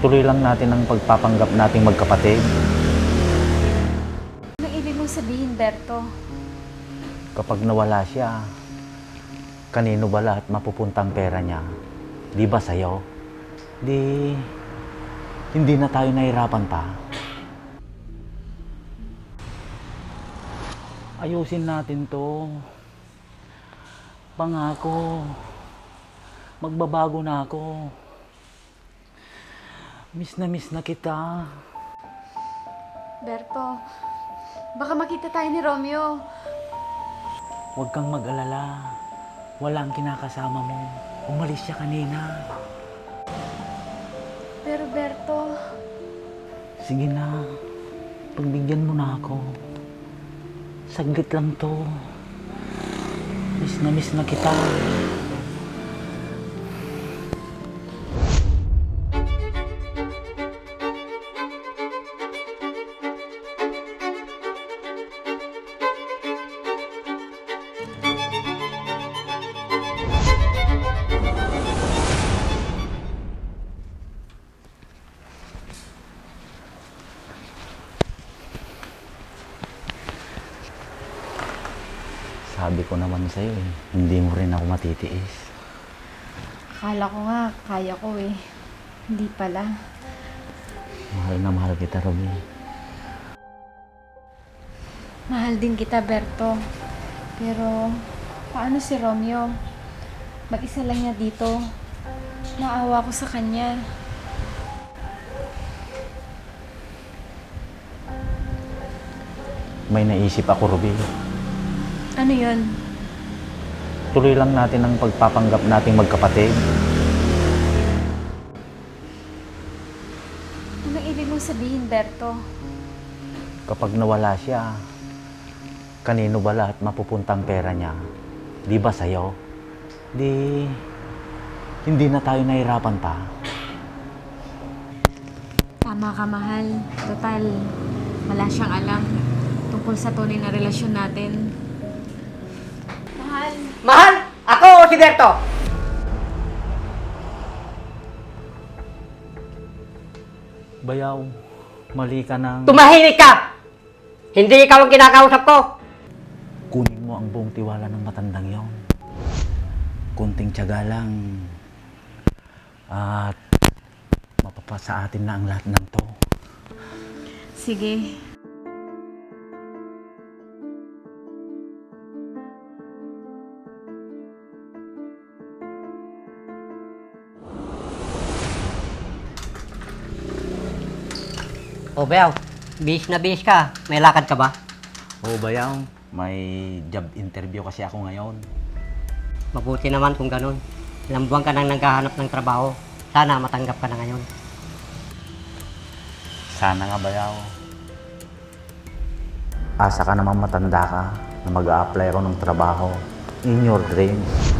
Tuloy lang natin ang pagpapanggap nating magkapatid. Anong ibig mong sabihin, Berto? Kapag nawala siya, kanino ba lahat mapupuntang pera niya? Di ba sa'yo? Di, hindi na tayo nahirapan pa. Ayusin natin to. Pangako, magbabago na ako. Miss na kita. Berto, baka makita tayo ni Romeo. Huwag kang mag-alala. Walang kinakasama mo. Umalis siya kanina. Pero Berto, Sige na. Pagbigyan mo na ako. Saglit lang to. Miss na kita. Sabi ko naman sa'yo eh, hindi mo rin ako matitiis. akala ko nga kaya ko eh. Hindi pala. Mahal na mahal kita, Robby. Mahal din kita, Berto. Pero, paano si Romeo? Mag-isa lang niya dito. Naawa ko sa kanya. May naisip ako, Robby. Ano yun? Tuloy lang natin ang pagpapanggap nating magkapatid. Anong ibig mong sabihin, Berto? Kapag nawala siya, kanino ba lahat mapupuntang pera niya? Di ba sa'yo? Di, hindi na tayo nahirapan pa. Tama ka, mahal. Total, wala siyang alam tungkol sa tunay na relasyon natin. Mahal. Mahal! Ako si Berto! Bayaw, mali ka ng... Tumahimik ka! Hindi ikaw ang kinakausap ko! Kunin mo ang buong tiwala ng matandang yon. Kunting tiyaga lang. At mapapasa atin na ang lahat ng to. Sige. O Bel, bihis na bihis ka. May lakad ka ba? Oo, Bayaw. May job interview kasi ako ngayon. Mabuti naman kung ganun. Ilang buwan ka nang naghahanap ng trabaho. Sana matanggap ka na ngayon. Sana nga, Bayaw. Asa ka naman matanda ka na mag-a-apply ako ng trabaho. In your dreams.